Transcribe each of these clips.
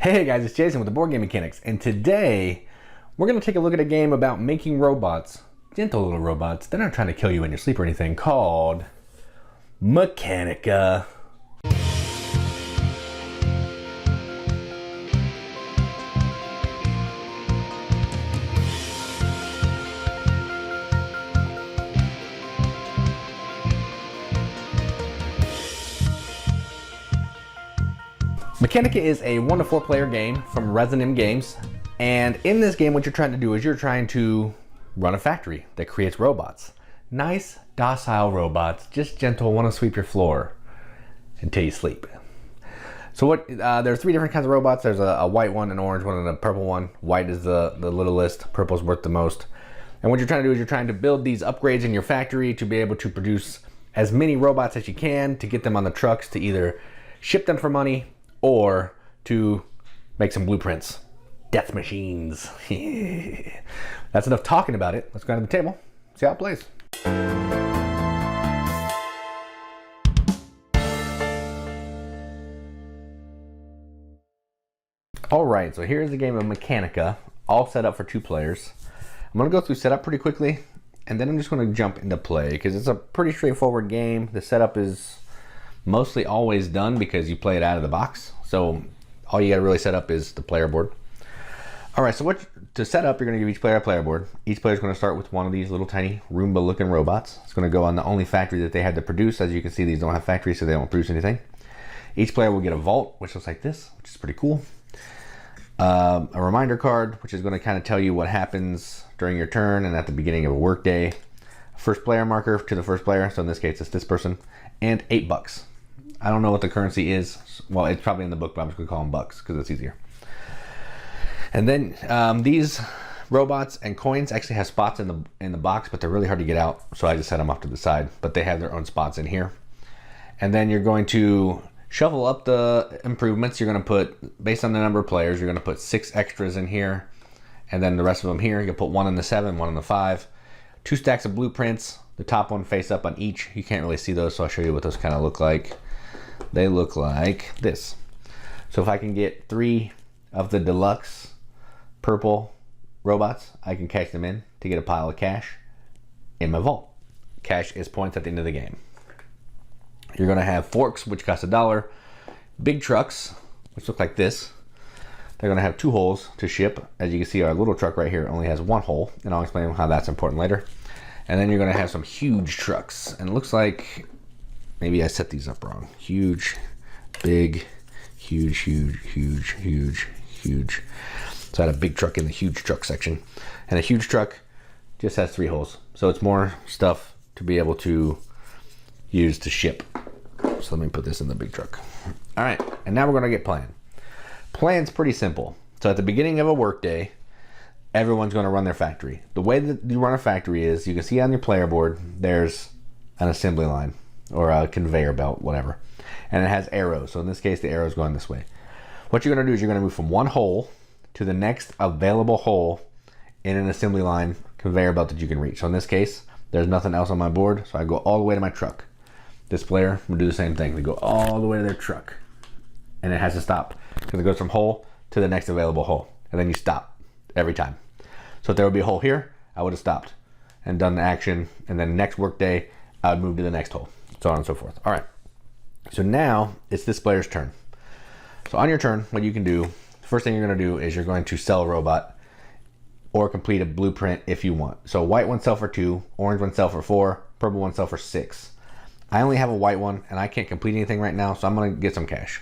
Hey guys, it's Jason with the Board Game Mechanics, and today we're going to take a look at a game about making robots, gentle little robots. They're not trying to kill you in your sleep or anything, called Mechanica. Mechanica is a 1 to 4 player game from Resonym games, and in this game what you're trying to do is you're trying to run a factory that creates robots. Nice, docile robots, just gentle, want to sweep your floor until you sleep. So there's 3 different kinds of robots. There's a white one, an orange one, and a purple one. White is the littlest, purple's worth the most. And what you're trying to do is you're trying to build these upgrades in your factory to be able to produce as many robots as you can to get them on the trucks to either ship them for money or to make some blueprints. Death machines. That's enough talking about it. Let's go to the table, see how it plays. Alright, so here's the game of Mechanica, all set up for 2 players. I'm going to go through setup pretty quickly, and then I'm just going to jump into play, because it's a pretty straightforward game. The setup is mostly always done because you play it out of the box. So all you got to really set up is the player board. All right, so to set up, you're going to give each player a player board. Each player is going to start with one of these little tiny Roomba looking robots. It's going to go on the only factory that they had to produce. As you can see, these don't have factories, so they don't produce anything. Each player will get a vault, which looks like this, which is pretty cool. A reminder card, which is going to kind of tell you what happens during your turn and at the beginning of a work day. First player marker to the first player, so in this case it's this person, and $8. I don't know what the currency is. Well, it's probably in the book, but I'm just going to call them bucks because it's easier. And then these robots and coins actually have spots in the box, but they're really hard to get out, so I just set them off to the side. But they have their own spots in here. And then you're going to shuffle up the improvements. You're going to put, based on the number of players, you're going to put 6 extras in here, and then the rest of them here. You can put 1 in the 7, 1 in the 5. 2 stacks of blueprints. The top one face up on each. You can't really see those, so I'll show you what those kind of look like. They look like this. So if I can get 3 of the deluxe purple robots, I can cash them in to get a pile of cash in my vault. Cash is points at the end of the game. You're going to have forks, which cost $1. Big trucks, which look like this. They're going to have 2 holes to ship. As you can see, our little truck right here only has 1 hole, and I'll explain how that's important later. And then you're going to have some huge trucks, and it looks like maybe I set these up wrong. Huge, big, huge, huge, huge, huge, huge. So I had a big truck in the huge truck section. And a huge truck just has 3 holes. So it's more stuff to be able to use to ship. So let me put this in the big truck. All right, and now we're gonna get playing. Playing's pretty simple. So at the beginning of a work day, everyone's gonna run their factory. The way that you run a factory is, you can see on your player board, there's an assembly line or a conveyor belt, whatever. And it has arrows. So in this case, the arrow's going this way. What you're gonna do is you're gonna move from 1 hole to the next available hole in an assembly line conveyor belt that you can reach. So in this case, there's nothing else on my board, so I go all the way to my truck. This player will do the same thing. They go all the way to their truck, and it has to stop because it goes from hole to the next available hole, and then you stop every time. So if there would be a hole here, I would have stopped and done the action, and then next work day, I would move to the next hole, so on and so forth. All right, so now it's this player's turn. So on your turn, what you can do, the first thing you're going to do is you're going to sell a robot or complete a blueprint if you want. So white one sell for 2, orange one sell for 4, purple one sell for 6. I only have a white one and I can't complete anything right now, so I'm going to get some cash.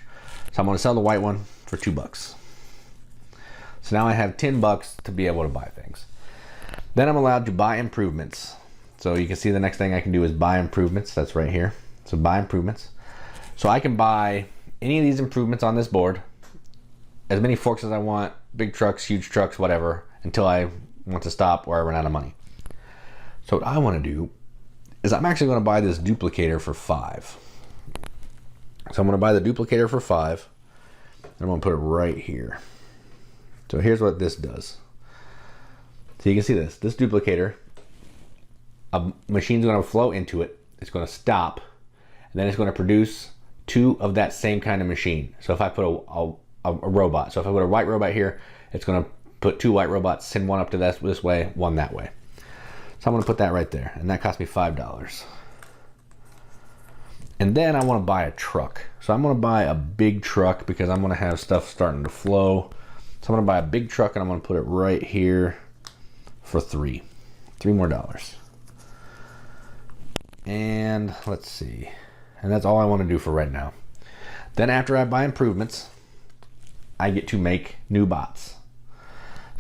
So I'm going to sell the white one for $2. So now I have $10 to be able to buy things. Then I'm allowed to buy improvements. So you can see the next thing I can do is buy improvements. That's right here. So buy improvements. So I can buy any of these improvements on this board, as many forks as I want, big trucks, huge trucks, whatever, until I want to stop or I run out of money. So what I want to do is I'm actually going to buy this duplicator for 5. So I'm going to buy the duplicator for 5. I'm going to put it right here. So here's what this does. So you can see this duplicator, a machine's going to flow into it. It's going to stop, and then it's going to produce 2 of that same kind of machine. So if I put a robot. So if I put a white robot here, it's going to put 2 white robots, send one up to this way, one that way. So I'm going to put that right there, and that cost me $5. And then I want to buy a truck. So I'm going to buy a big truck because I'm going to have stuff starting to flow. So I'm going to buy a big truck, and I'm going to put it right here for $3 more. And let's see. And that's all I want to do for right now. Then after I buy improvements, I get to make new bots.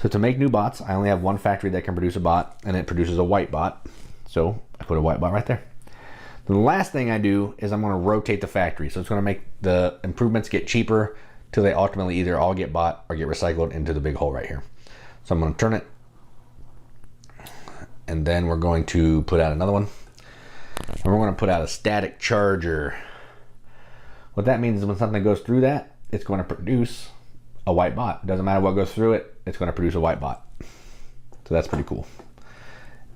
So to make new bots, I only have one factory that can produce a bot, and it produces a white bot. So I put a white bot right there. Then the last thing I do is I'm going to rotate the factory. So it's going to make the improvements get cheaper till they ultimately either all get bought or get recycled into the big hole right here. So I'm going to turn it. And then we're going to put out another one. And we're going to put out a static charger. What that means is when something goes through that, it's going to produce a white bot. Doesn't matter what goes through it, it's going to produce a white bot. So that's pretty cool.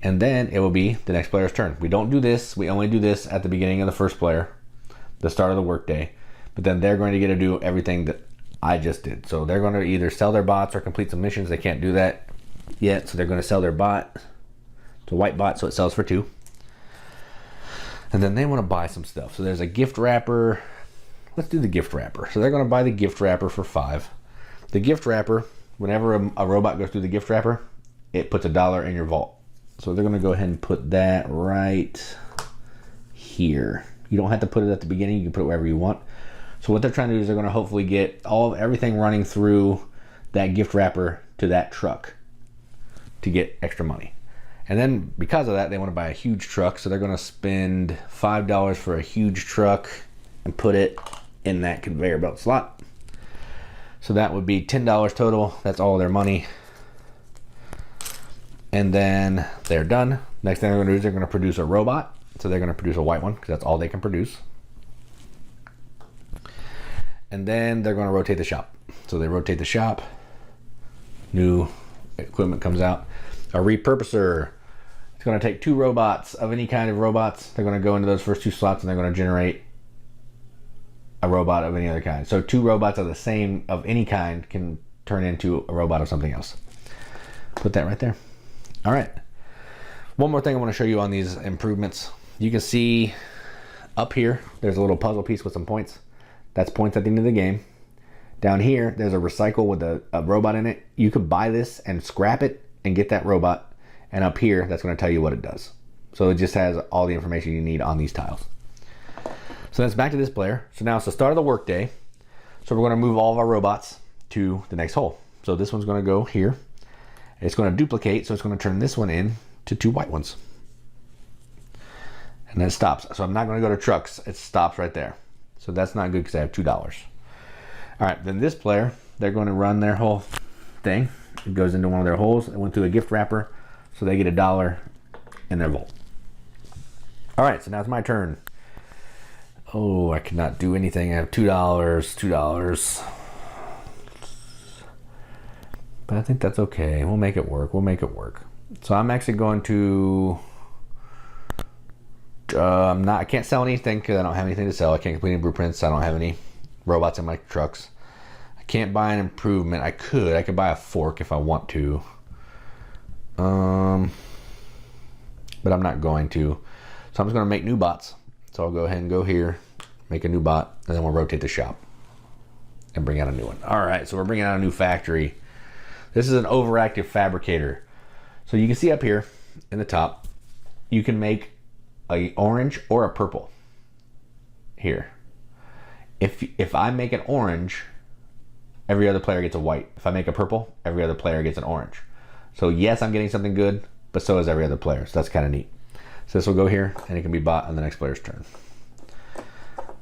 And then it will be the next player's turn. We don't do this. We only do this at the beginning of the first player, the start of the workday. But then they're going to get to do everything that I just did. So they're going to either sell their bots or complete some missions. They can't do that yet. So they're going to sell their bot. It's a white bot, so it sells for 2. And then they want to buy some stuff. So there's a gift wrapper. Let's do the gift wrapper. So they're going to buy the gift wrapper for 5. The gift wrapper, whenever a robot goes through the gift wrapper, it puts $1 in your vault. So they're going to go ahead and put that right here. You don't have to put it at the beginning. You can put it wherever you want. So what they're trying to do is they're going to hopefully get everything running through that gift wrapper to that truck to get extra money. And then because of that, they want to buy a huge truck. So they're going to spend $5 for a huge truck and put it in that conveyor belt slot. So that would be $10 total. That's all their money. And then they're done. Next thing they're going to do is they're going to produce a robot. So they're going to produce a white one because that's all they can produce. And then they're going to rotate the shop. So they rotate the shop. New equipment comes out. A repurposer. It's going to take 2 robots of any kind of robots. They're going to go into those first 2 slots and they're going to generate a robot of any other kind. So 2 robots of any kind can turn into a robot of something else. Put that right there. All right. One more thing I want to show you on these improvements. You can see up here, there's a little puzzle piece with some points. That's points at the end of the game. Down here, there's a recycle with a robot in it. You could buy this and scrap it and get that robot. And up here, that's going to tell you what it does. So it just has all the information you need on these tiles. So that's back to this player. So now it's the start of the workday. So we're going to move all of our robots to the next hole. So this one's going to go here. It's going to duplicate, so it's going to turn this one in to 2 white ones. And then it stops. So I'm not going to go to trucks. It stops right there. So that's not good because I have $2. All right, then this player, they're going to run their whole thing. It goes into one of their holes. It went through a gift wrapper, so they get $1 in their vault. All right, so now it's my turn. Oh, I cannot do anything. I have $2. But I think that's okay. We'll make it work. So I'm actually going to... I can't sell anything because I don't have anything to sell. I can't complete any blueprints. I don't have any robots in my trucks. I can't buy an improvement. I could buy a fork if I want to. But I'm not going to. So I'm just going to make new bots. So I'll go ahead and go here, make a new bot, and then we'll rotate the shop and bring out a new one. All right, so we're bringing out a new factory. This is an overactive fabricator. So you can see up here in the top, you can make an orange or a purple here. If I make an orange, every other player gets a white. If I make a purple, every other player gets an orange. So yes, I'm getting something good, but so is every other player. So that's kind of neat. So this will go here, and it can be bought on the next player's turn.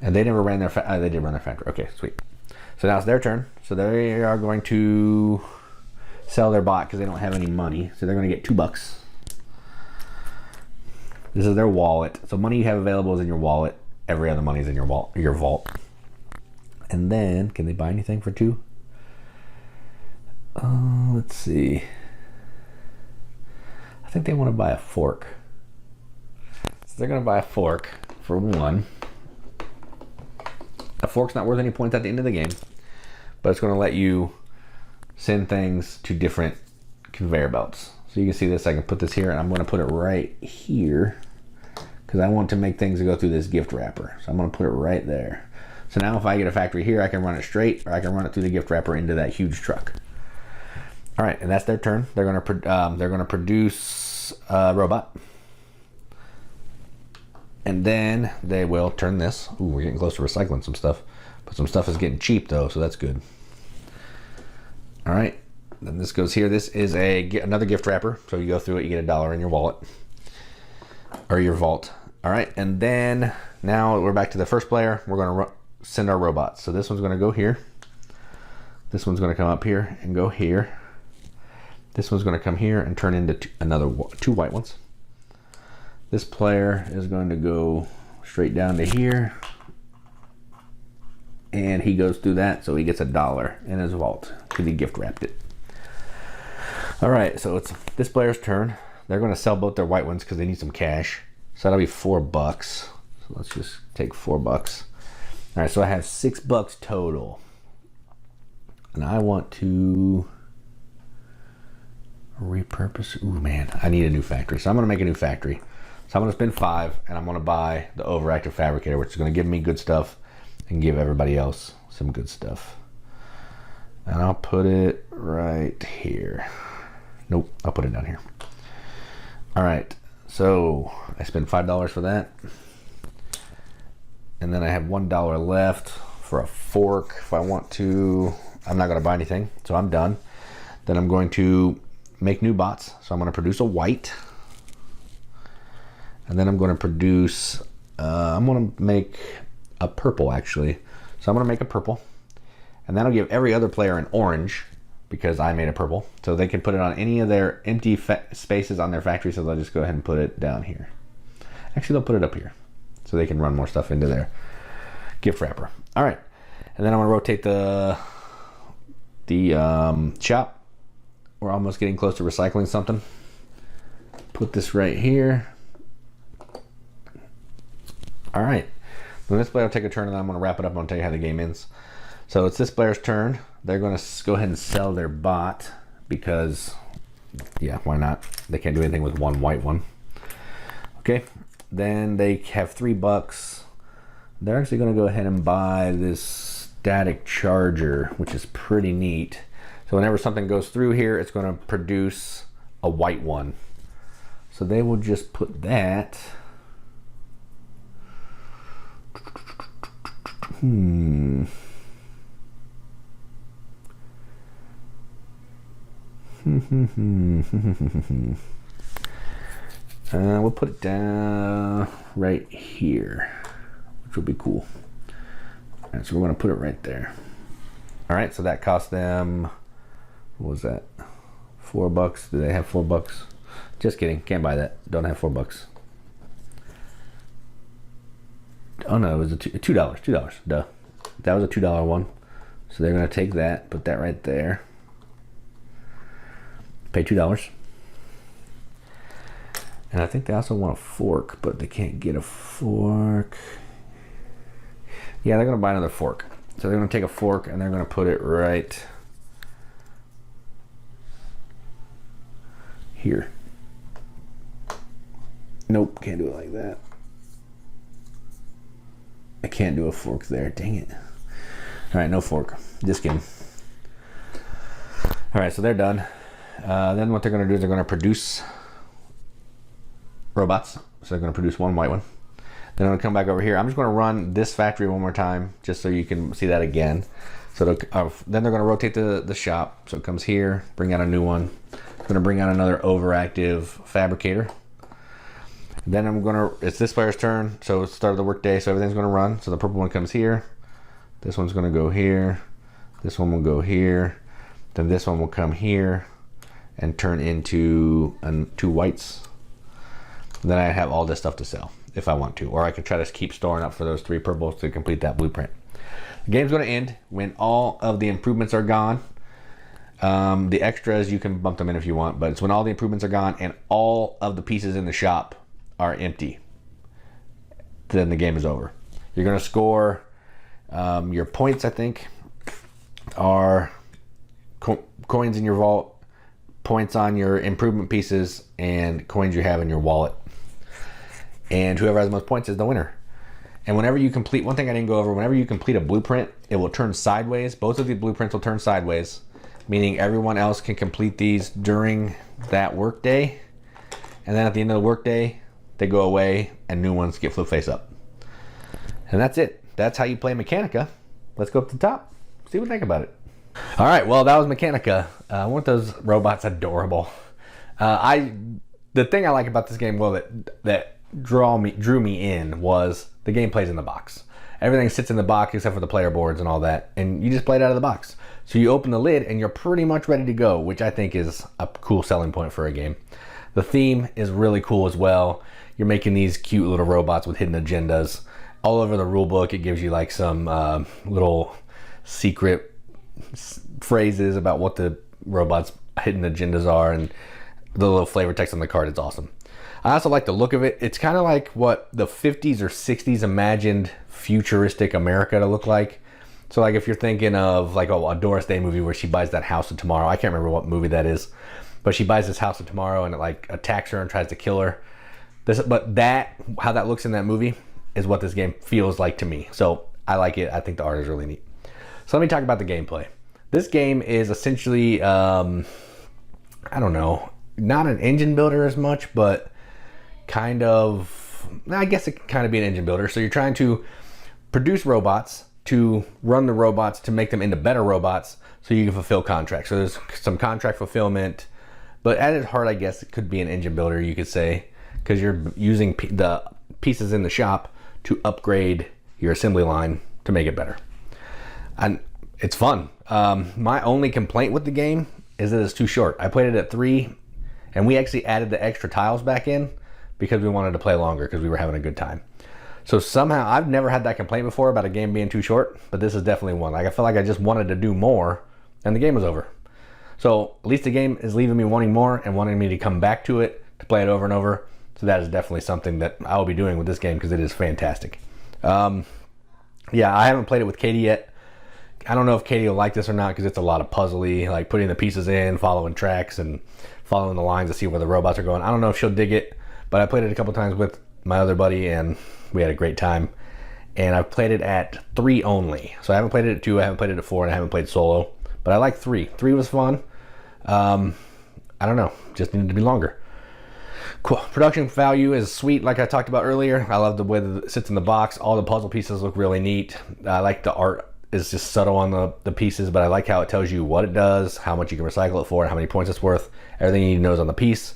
And they never ran their they did run their factory. Okay, sweet. So now it's their turn. So they are going to sell their bot because they don't have any money. So they're going to get $2. This is their wallet. So money you have available is in your wallet. Every other money is in your vault. And then, can they buy anything for 2? Let's see. I think they want to buy a fork. So they're going to buy a fork for 1. A fork's not worth any points at the end of the game, but it's going to let you send things to different conveyor belts. So you can see this, I can put this here, and I'm going to put it right here because I want to make things go through this gift wrapper. So I'm going to put it right there. So now if I get a factory here, I can run it straight, or I can run it through the gift wrapper into that huge truck. All right, and that's their turn. They're going to produce a robot, and then they will turn this. Ooh, we're getting close to recycling some stuff, but some stuff is getting cheap though, so that's good. All right, then this goes here. This is another gift wrapper. So you go through it, you get $1 in your wallet or your vault. All right, and then now we're back to the first player. We're going to send our robots. So this one's going to go here. This one's going to come up here and go here. This one's going to come here and turn into two white ones. This player is going to go straight down to here, and he goes through that, so he gets $1 in his vault because he gift wrapped it. All right, so it's this player's turn. They're going to sell both their white ones because they need some cash. So that'll be $4. So let's just take $4. All right, so I have $6 total, and I want to repurpose. Ooh, man, I need a new factory. So I'm going to make a new factory. So I'm going to spend $5, and I'm going to buy the overactive fabricator, which is going to give me good stuff and give everybody else some good stuff. And I'll put it right here. Nope, I'll put it down here. All right, so I spend $5 for that. And then I have $1 left for a fork if I want to. I'm not going to buy anything, so I'm done. Then I'm going to make new bots. So I'm going to produce a white. And then I'm going to produce, I'm going to make a purple actually. So I'm going to make a purple. And that'll give every other player an orange because I made a purple. So they can put it on any of their empty spaces on their factory. So they'll just go ahead and put it down here. Actually, they'll put it up here so they can run more stuff into their gift wrapper. All right. And then I'm going to rotate the shop. We're almost getting close to recycling something. Put this right here. All right. Then this player will take a turn, and then I'm going to wrap it up. I'm going to tell you how the game ends. So it's this player's turn. They're going to go ahead and sell their bot because, yeah, why not? They can't do anything with one white one. Okay. Then they have $3. They're actually going to go ahead and buy this static charger, which is pretty neat. So whenever something goes through here, it's going to produce a white one. So they will just put that. We'll put it down right here, which will be cool. All right, so we're going to put it right there. All right, so that cost them, what was that? $4. Do they have $4? Just kidding, can't buy that. Don't have $4. Oh no, it was $2. Duh. That was a $2 one. So they're going to take that, put that right there. Pay $2. And I think they also want a fork, but they can't get a fork. Yeah, they're going to buy another fork. So they're going to take a fork and they're going to put it right here. Nope, can't do it like that. I can't do a fork there, dang it. All right, no fork, just kidding. All right, so they're done. Then what they're going to do is they're going to produce robots. So they're going to produce one white one. Then I'm going to come back over here. I'm just going to run this factory one more time just so you can see that again. So then they're going to rotate the shop. So it comes here, bring out a new one. I'm going to bring out another overactive fabricator. Then it's this player's turn. So it's the start of the work day. So everything's going to run. So the purple one comes here. This one's going to go here. This one will go here. Then this one will come here and turn into two whites. Then I have all this stuff to sell if I want to, or I could try to keep storing up for those 3 purples to complete that blueprint. The game's going to end when all of the improvements are gone. The extras, you can bump them in if you want, but it's when all the improvements are gone and all of the pieces in the shop are empty. Then the game is over. You're going to score your points, I think, are coins in your vault, points on your improvement pieces, and coins you have in your wallet. And whoever has the most points is the winner. And whenever you complete, one thing I didn't go over, whenever you complete a blueprint, it will turn sideways. Both of the blueprints will turn sideways, meaning everyone else can complete these during that work day. And then at the end of the work day, they go away and new ones get flip face up. And that's it. That's how you play Mechanica. Let's go up to the top, see what you think about it. All right, well, that was Mechanica. Weren't those robots adorable? The thing I like about this game, well, that drew me in was the game plays in the box. Everything sits in the box except for the player boards and all that, and you just play it out of the box. So you open the lid and you're pretty much ready to go, which I think is a cool selling point for a game. The theme is really cool as well. You're making these cute little robots with hidden agendas. All over the rule book, it gives you like some little secret phrases about what the robots' hidden agendas are, and the little flavor text on the card is awesome. I also like the look of it. It's kind of like what the 50s or 60s imagined futuristic America to look like. So like if you're thinking of like a Doris Day movie where she buys that house of tomorrow. I can't remember what movie that is, but she buys this house of tomorrow and it like attacks her and tries to kill her. But how that looks in that movie is what this game feels like to me. So I like it. I think the art is really neat. So let me talk about the gameplay. This game is essentially, I don't know, not an engine builder as much, but kind of, I guess it can kind of be an engine builder. So you're trying to produce robots, to run the robots, to make them into better robots so you can fulfill contracts. So there's some contract fulfillment, but at its heart, I guess it could be an engine builder, you could say, because you're using the pieces in the shop to upgrade your assembly line to make it better. And it's fun. My only complaint with the game is that it's too short. I played it at 3, and we actually added the extra tiles back in because we wanted to play longer because we were having a good time. So somehow, I've never had that complaint before about a game being too short, but this is definitely one. Like I feel like I just wanted to do more, and the game was over. So at least the game is leaving me wanting more and wanting me to come back to it, to play it over and over. So that is definitely something that I will be doing with this game because it is fantastic. Yeah, I haven't played it with Katie yet. I don't know if Katie will like this or not because it's a lot of puzzly, like putting the pieces in, following tracks, and following the lines to see where the robots are going. I don't know if she'll dig it, but I played it a couple times with my other buddy, and we had a great time. And I've played it at 3 only. So I haven't played it at 2, I haven't played it at 4, and I haven't played solo. But I like 3. 3 was fun. I don't know, just needed to be longer. Cool. Production value is sweet, like I talked about earlier. I love the way that it sits in the box. All the puzzle pieces look really neat. I like the art is just subtle on the pieces, but I like how it tells you what it does, how much you can recycle it for, and how many points it's worth. Everything you need to know is on the piece.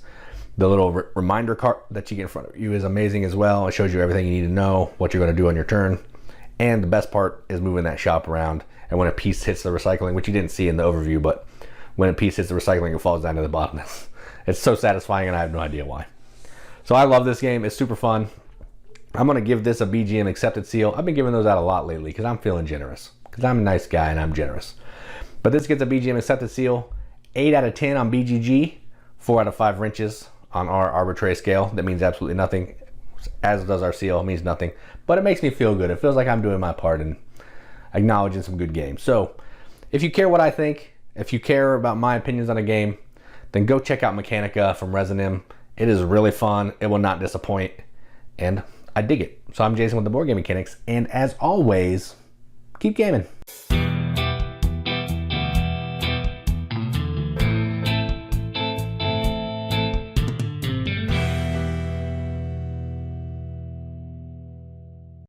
The little reminder card that you get in front of you is amazing as well. It shows you everything you need to know, what you're going to do on your turn. And the best part is moving that shop around. And when a piece hits the recycling, which you didn't see in the overview, but when a piece hits the recycling, it falls down to the bottom. It's so satisfying, and I have no idea why. So I love this game. It's super fun. I'm going to give this a BGM accepted seal. I've been giving those out a lot lately because I'm feeling generous. Because I'm a nice guy and I'm generous. But this gets a BGM accepted seal. 8 out of 10 on BGG. 4 out of 5 wrenches on our arbitrary scale. That means absolutely nothing. As does our seal. It means nothing. But it makes me feel good. It feels like I'm doing my part and acknowledging some good games. So if you care what I think, if you care about my opinions on a game, then go check out Mechanica from Resonym. It is really fun. It will not disappoint. And I dig it. So I'm Jason with the Board Game Mechanics. And as always, keep gaming.